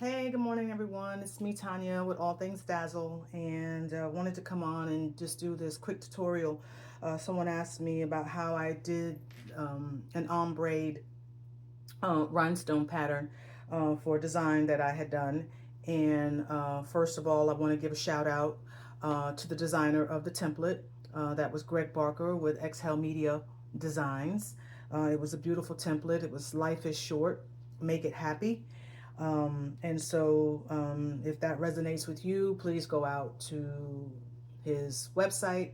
Hey, good morning, everyone. It's me, Tanya, with All Things Dazzle, and wanted to come on and just do this quick tutorial. Someone asked me about how I did an ombre rhinestone pattern for a design that I had done. And first of all, I want to give a shout out to the designer of the template. That was Greg Barker with Exhale Media Designs. It was a beautiful template. It was Life is Short, Make It Happy. If that resonates with you, please go out to his website,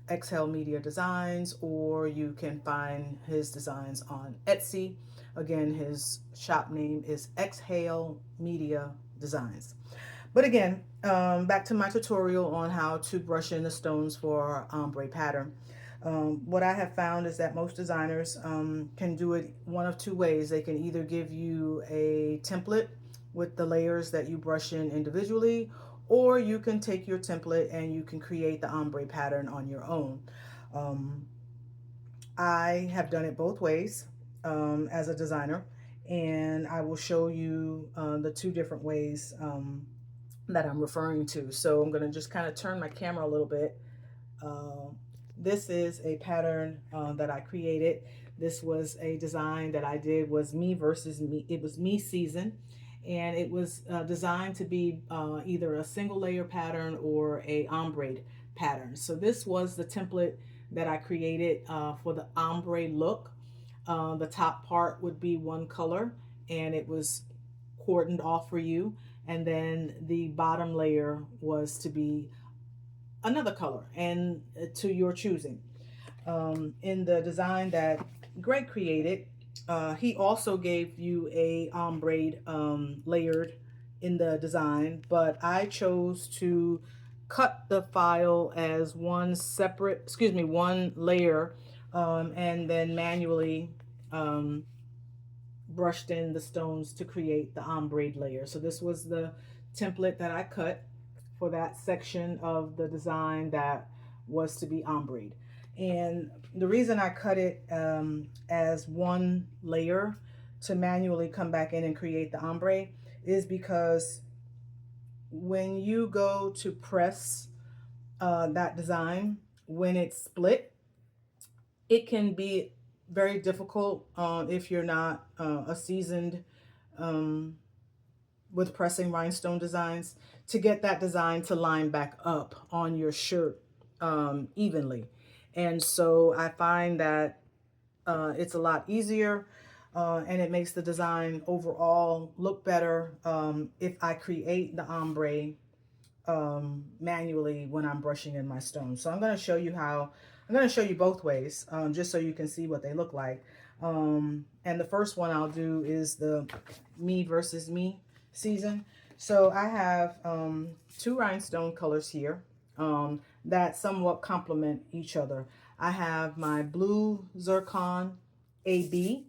Exhale Media Designs, or you can find his designs on Etsy. Again, his shop name is Exhale Media Designs. But again, back to my tutorial on how to brush in the stones for our ombre pattern. What I have found is that most designers can do it one of two ways. They can either give you a template with the layers that you brush in individually, or you can take your template and you can create the ombre pattern on your own. Um, I have done it both ways as a designer, and I will show you the two different ways that I'm referring to. So I'm going to just kind of turn my camera a little bit. Uh, this is a pattern that I created. This was a design that I did, was me versus me. It was me season, and it was designed to be either a single layer pattern or a ombre pattern. So this was the template that I created for the ombre look. The top part would be one color, and it was cordoned off for you, and then the bottom layer was to be another color and to your choosing. In the design that Greg created, he also gave you a ombre layered in the design, but I chose to cut the file as one separate, one layer, and then manually um, brushed in the stones to create the ombre layer. So this was the template that I cut for that section of the design that was to be ombre. And the reason I cut it as one layer to manually come back in and create the ombre is because when you go to press that design, when it's split, it can be very difficult if you're not a seasoned um, with pressing rhinestone designs to get that design to line back up on your shirt evenly. And so I find that it's a lot easier and it makes the design overall look better if I create the ombre manually when I'm brushing in my stones. So I'm going to show you how, I'm going to show you both ways just so you can see what they look like. And the first one I'll do is the me versus me season. So I have two rhinestone colors here that somewhat complement each other. I have my blue zircon AB,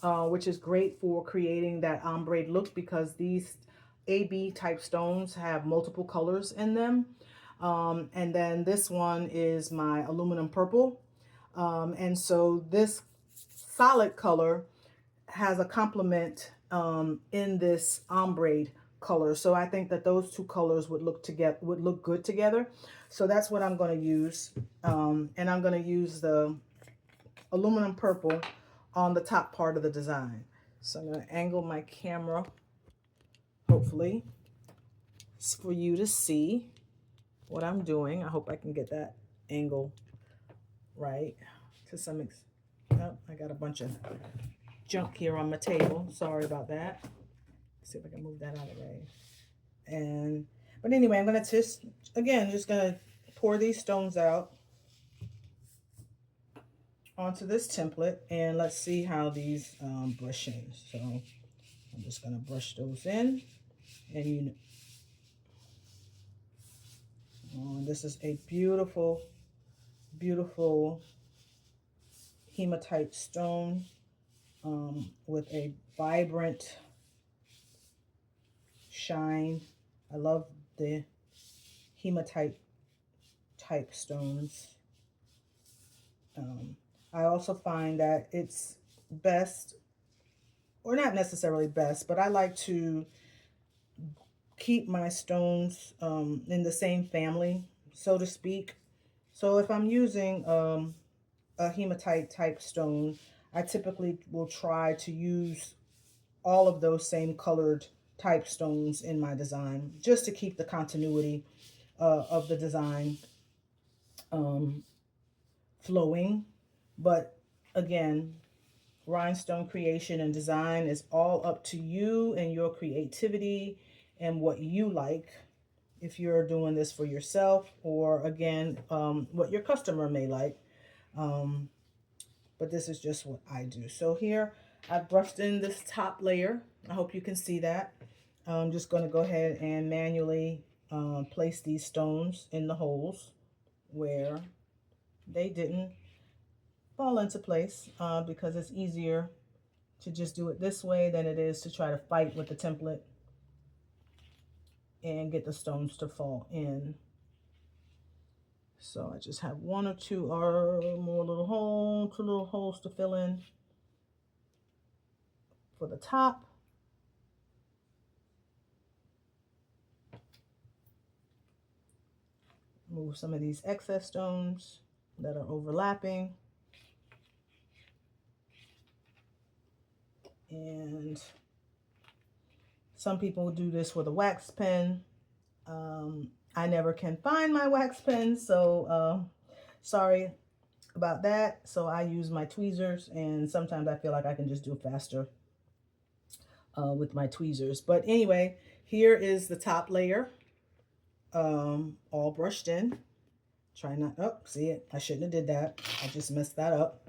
which is great for creating that ombre look because these AB type stones have multiple colors in them. And then this one is my aluminum purple. And so this solid color has a complement in this ombre color. So I think that those two colors would look good together. So that's what I'm going to use. And I'm going to use the aluminum purple on the top part of the design. So I'm going to angle my camera, hopefully, for you to see what I'm doing. I hope I can get that angle right to some extent. Oh, I got a bunch of junk here on my table. Sorry about that. Let's see if I can move that out of the way. But anyway, I'm going to just going to pour these stones out onto this template, and let's see how these brush in. So I'm just going to brush those in, and this is a beautiful, beautiful hematite stone with a vibrant shine. I love the hematite type stones. I also find that it's best, or not necessarily best, but I like to keep my stones in the same family, so to speak. So if I'm using a hematite type stone, I typically will try to use all of those same colored type stones in my design, just to keep the continuity of the design um, flowing. But again, rhinestone creation and design is all up to you and your creativity and what you like, if you're doing this for yourself, or again, what your customer may like. Um, but this is just what I do. So here I've brushed in this top layer. I hope you can see that. I'm just going to go ahead and manually place these stones in the holes where they didn't fall into place, because it's easier to just do it this way than it is to try to fight with the template and get the stones to fall in. So I just have one or two or more little holes, two little holes to fill in for the top. Move some of these excess stones that are overlapping. And some people do this with a wax pen. I never can find my wax pen, so sorry about that. So I use my tweezers, and sometimes I feel like I can just do it faster with my tweezers. But anyway, here is the top layer, all brushed in. Try not, oh, see it, I shouldn't have did that. I just messed that up.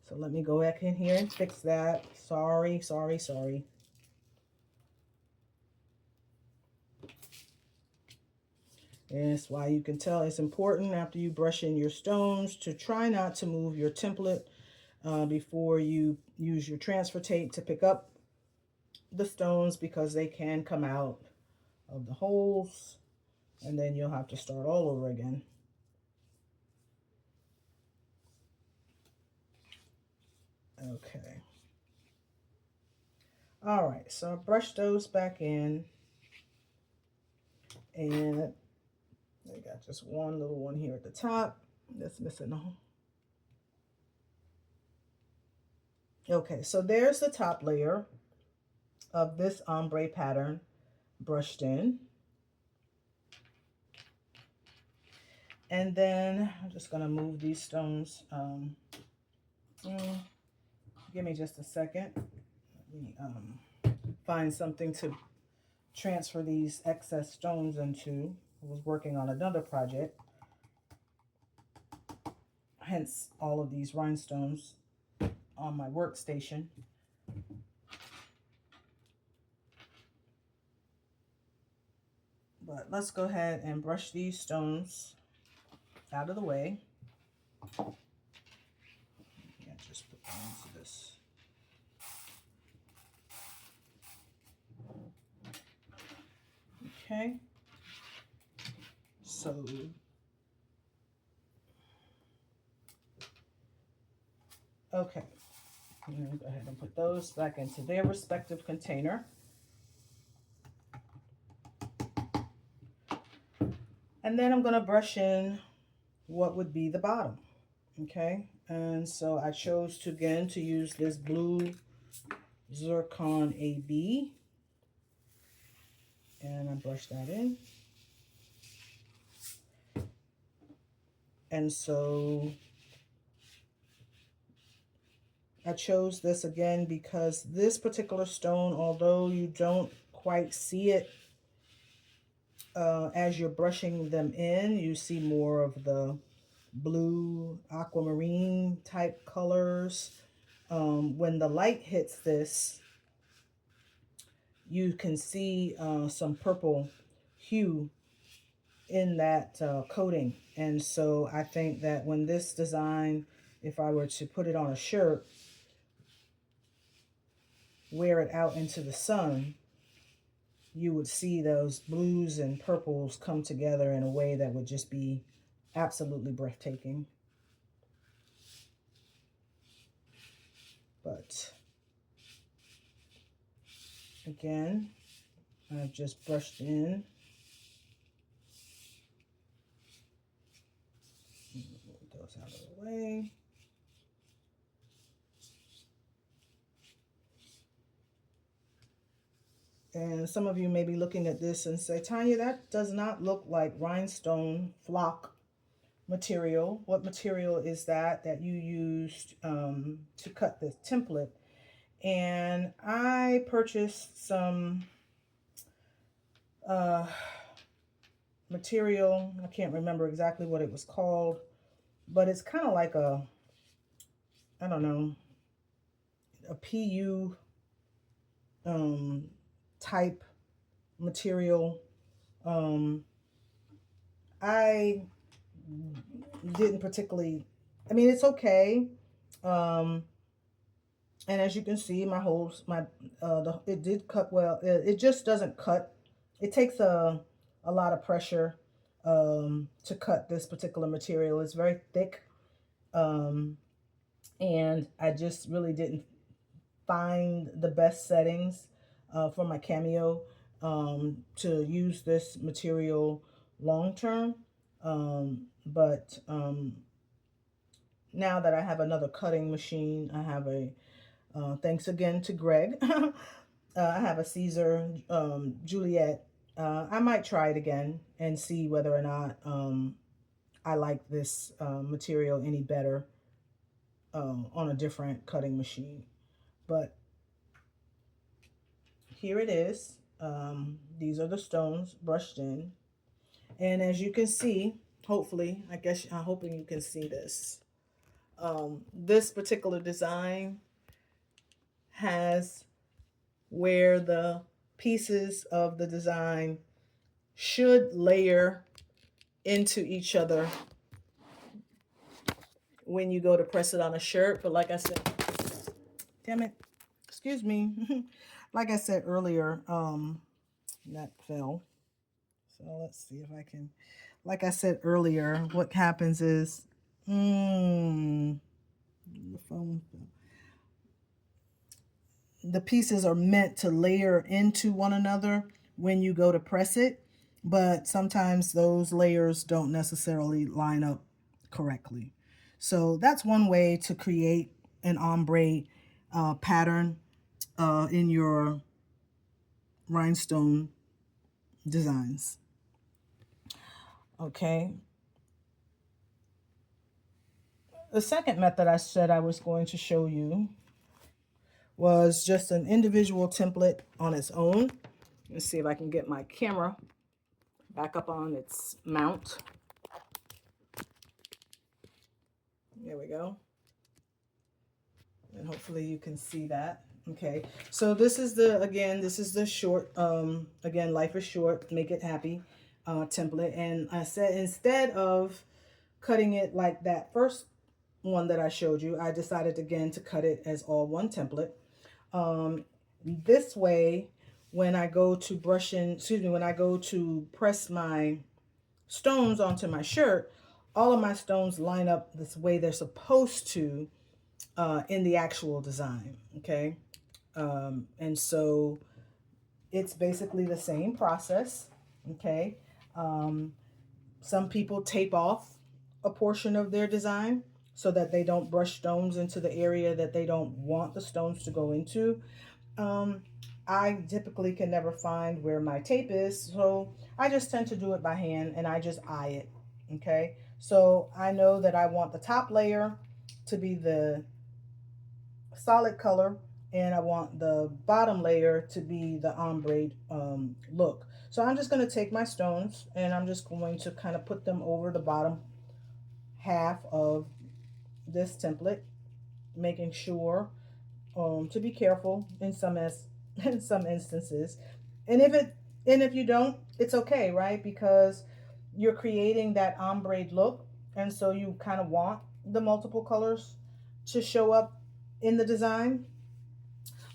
So let me go back in here and fix that. Sorry. And that's why you can tell it's important after you brush in your stones to try not to move your template before you use your transfer tape to pick up the stones, because they can come out of the holes and then you'll have to start all over again. Okay. All right, so I brushed those back in, and I got just one little one here at the top that's missing a hole. Okay, so there's the top layer of this ombre pattern brushed in. And then I'm just going to move these stones. Give me just a second. Let me find something to transfer these excess stones into. I was working on another project, hence all of these rhinestones on my workstation. But let's go ahead and brush these stones out of the way. Yeah, just put them into this. Okay. So okay. I'm going to go ahead and put those back into their respective container. And then I'm going to brush in what would be the bottom. Okay. And so I chose to, again, to use this blue Zircon AB. And I brush that in. And so I chose this again because this particular stone, although you don't quite see it as you're brushing them in, you see more of the blue aquamarine type colors. When the light hits this, you can see some purple hue in that coating. And so I think that when this design, if I were to put it on a shirt, wear it out into the sun, you would see those blues and purples come together in a way that would just be absolutely breathtaking. But again, I've just brushed in. Move those out of the way. And some of you may be looking at this and say, Tanya, that does not look like rhinestone flock material. What material is that you used to cut this template? And I purchased some material. I can't remember exactly what it was called, but it's kind of like a, I don't know, a PU type material. I didn't particularly, I mean, it's okay. And as you can see, my holes, it did cut well. It just doesn't cut. It takes a lot of pressure to cut this particular material. It's very thick. And I just really didn't find the best settings for my cameo to use this material long term. But now that I have another cutting machine, I have a, thanks again to Greg, I have a Caesar Juliet. I might try it again and see whether or not I like this material any better on a different cutting machine. But here it is. These are the stones brushed in. And as you can see, hopefully, I'm hoping you can see this. This particular design has where the pieces of the design should layer into each other when you go to press it on a shirt. But like I said, damn it, excuse me. Like I said earlier, that fell. So let's see if I can, like I said earlier, what happens is, the phone fell. The pieces are meant to layer into one another when you go to press it, but sometimes those layers don't necessarily line up correctly. So that's one way to create an ombre pattern in your rhinestone designs. Okay. The second method I said I was going to show you was just an individual template on its own. Let's see if I can get my camera back up on its mount. There we go. And hopefully you can see that. Okay, so this is the short, again, life is short, make it happy template. And I said, instead of cutting it like that first one that I showed you, I decided again to cut it as all one template. This way, when I go to when I go to press my stones onto my shirt, all of my stones line up this way they're supposed to in the actual design, okay? And so it's basically the same process, okay? Some people tape off a portion of their design so that they don't brush stones into the area that they don't want the stones to go into. I typically can never find where my tape is, so I just tend to do it by hand and I just eye it, okay? So I know that I want the top layer to be the solid color and I want the bottom layer to be the ombre look. So I'm just going to take my stones and I'm just going to kind of put them over the bottom half of this template, making sure to be careful in some instances. And if you don't, it's okay, right? Because you're creating that ombre look, and so you kind of want the multiple colors to show up in the design.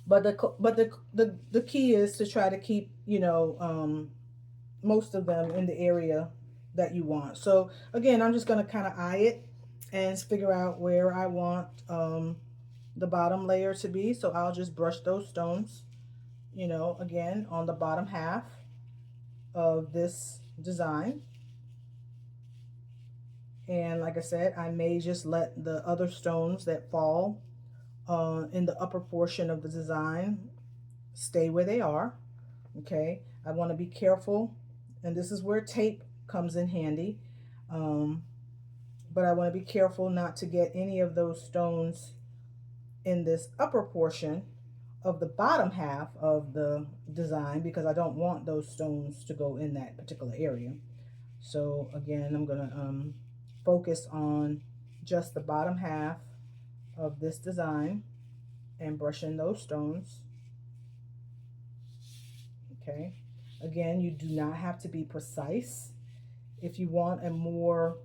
But the key is to try to keep, most of them in the area that you want. So again, I'm just going to kind of eye it and figure out where I want the bottom layer to be. So I'll just brush those stones you know, again, on the bottom half of this design. And like I said, I may just let the other stones that fall in the upper portion of the design stay where they are. Okay, I want to be careful, and this is where tape comes in handy. Um, but I want to be careful not to get any of those stones in this upper portion of the bottom half of the design, because I don't want those stones to go in that particular area. So again, I'm going to focus on just the bottom half of this design and brush in those stones. Okay, again, you do not have to be precise. If you want a more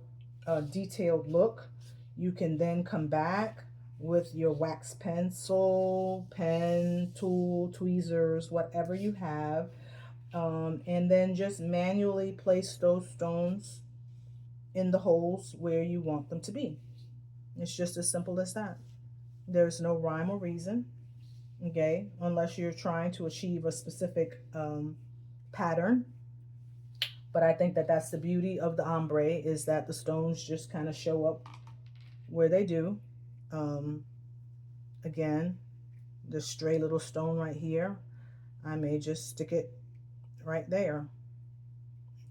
detailed look, you can then come back with your wax pencil, pen, tool, tweezers, whatever you have, and then just manually place those stones in the holes where you want them to be. It's just as simple as that. There's no rhyme or reason, okay, unless you're trying to achieve a specific pattern. But I think that that's the beauty of the ombre, is that the stones just kind of show up where they do. Um, Again, the stray little stone right here, I may just stick it right there.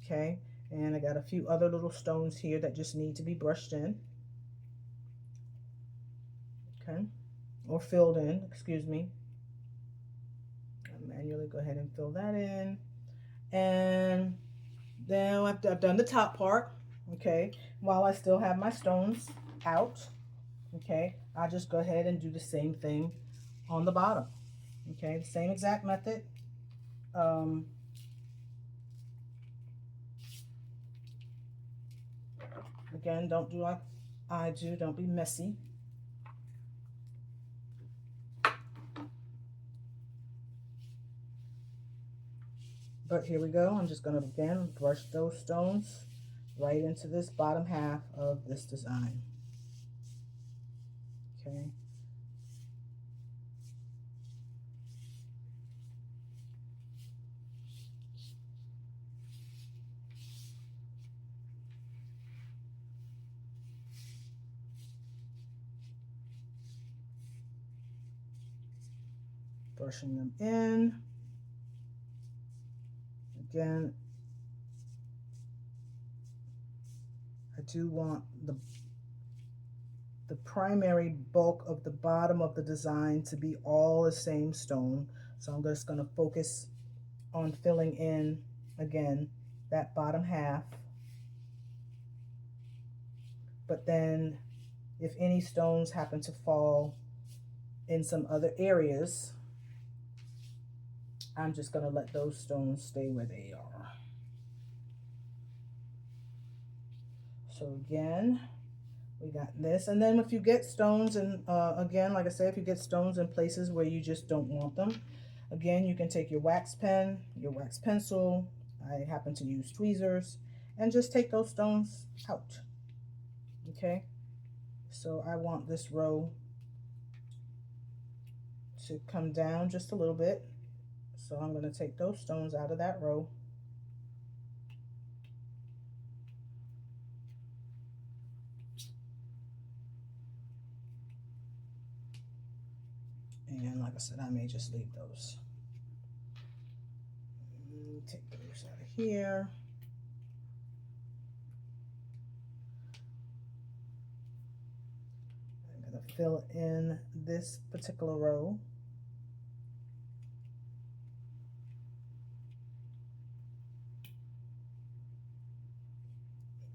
Okay, and I got a few other little stones here that just need to be brushed in. Okay, or filled in, excuse me. I'll manually go ahead and fill that in. And then after I've done the top part, okay, while I still have my stones out, okay, I'll just go ahead and do the same thing on the bottom. Okay, the same exact method. Um, Again, don't do like I do, don't be messy. But here we go. I'm just going to again brush those stones right into this bottom half of this design. Okay. Brushing them in. Again, I do want the primary bulk of the bottom of the design to be all the same stone. So I'm just going to focus on filling in, again, that bottom half. But then if any stones happen to fall in some other areas, I'm just going to let those stones stay where they are. So again, we got this. And then if you get stones, and again, like I said, if you get stones in places where you just don't want them, again, you can take your wax pen, your wax pencil, I happen to use tweezers, and just take those stones out. Okay, so I want this row to come down just a little bit. So I'm going to take those stones out of that row. And like I said, I may just leave those. Take those out of here. I'm going to fill in this particular row.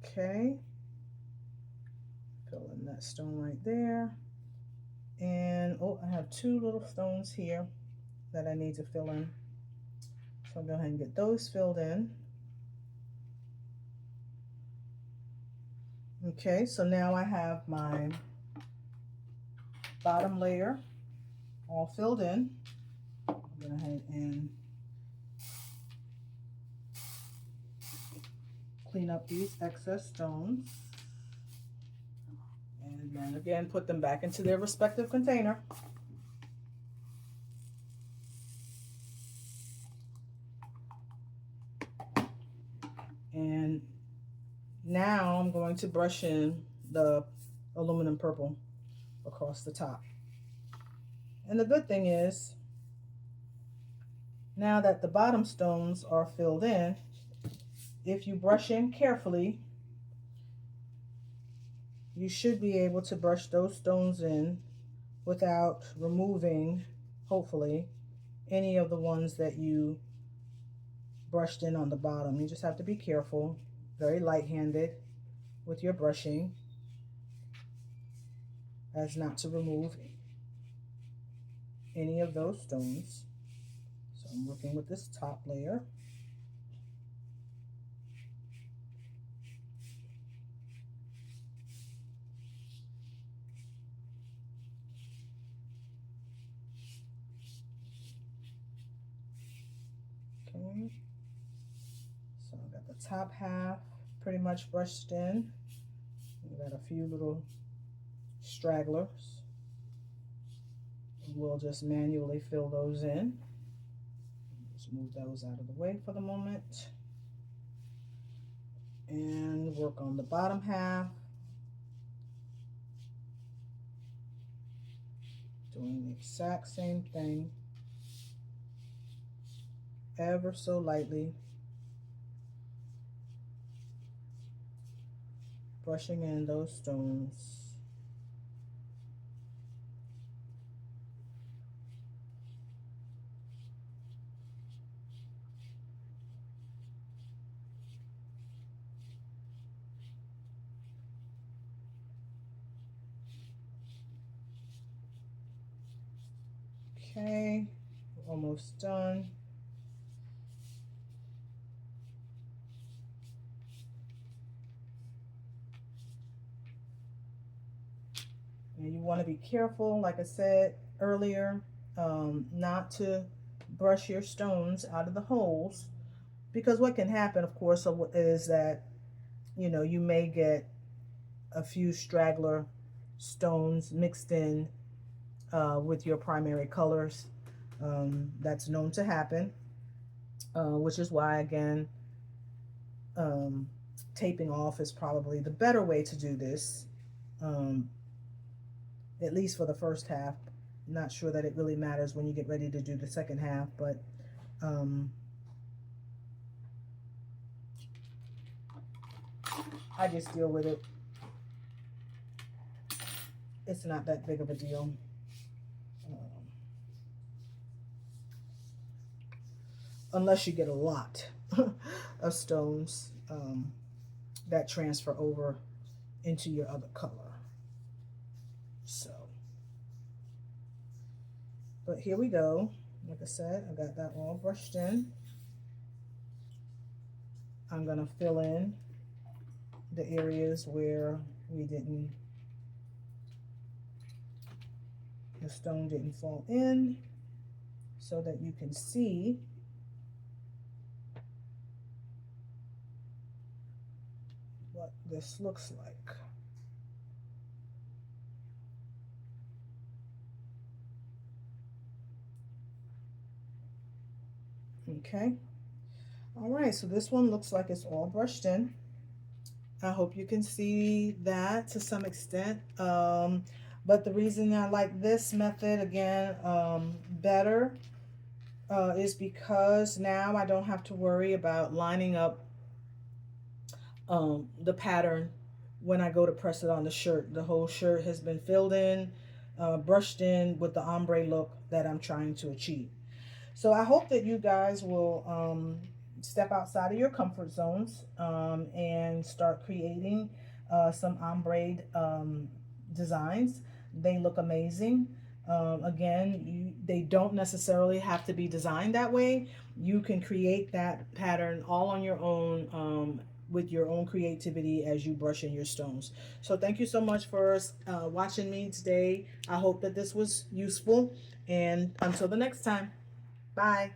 Okay. Fill in that stone right there. And oh, I have two little stones here that I need to fill in. So I'll go ahead and get those filled in. Okay, so now I have my bottom layer all filled in. I'll go ahead and clean up these excess stones. And then again, put them back into their respective container. Now I'm going to brush in the aluminum purple across the top. And the good thing is, now that the bottom stones are filled in, if you brush in carefully, you should be able to brush those stones in without removing, hopefully, any of the ones that you brushed in on the bottom. You just have to be careful, very light-handed with your brushing, as not to remove any of those stones. So I'm working with this top layer. Okay, so I got the top half pretty much brushed in. We got a few little stragglers. We'll just manually fill those in. Just move those out of the way for the moment. And work on the bottom half. Doing the exact same thing. Ever so lightly. Brushing in those stones. Okay, we're almost done. And you want to be careful, like I said earlier, not to brush your stones out of the holes, because what can happen, of course, is that, you know, you may get a few straggler stones mixed in with your primary colors. That's known to happen, which is why, again, taping off is probably the better way to do this, at least for the first half. Not sure that it really matters when you get ready to do the second half, but I just deal with it. It's not that big of a deal. Unless you get a lot of stones that transfer over into your other color. So, but here we go. Like I said, I got that all brushed in. I'm gonna fill in the areas where the stone didn't fall in, so that you can see what this looks like. Okay. All right, so this one looks like it's all brushed in. I hope you can see that to some extent. But the reason I like this method, again, better is because now I don't have to worry about lining up the pattern when I go to press it on the shirt. The whole shirt has been filled in, brushed in with the ombre look that I'm trying to achieve. So I hope that you guys will step outside of your comfort zones and start creating some ombre designs. They look amazing. Again, they don't necessarily have to be designed that way. You can create that pattern all on your own with your own creativity as you brush in your stones. So thank you so much for watching me today. I hope that this was useful, and until the next time, bye.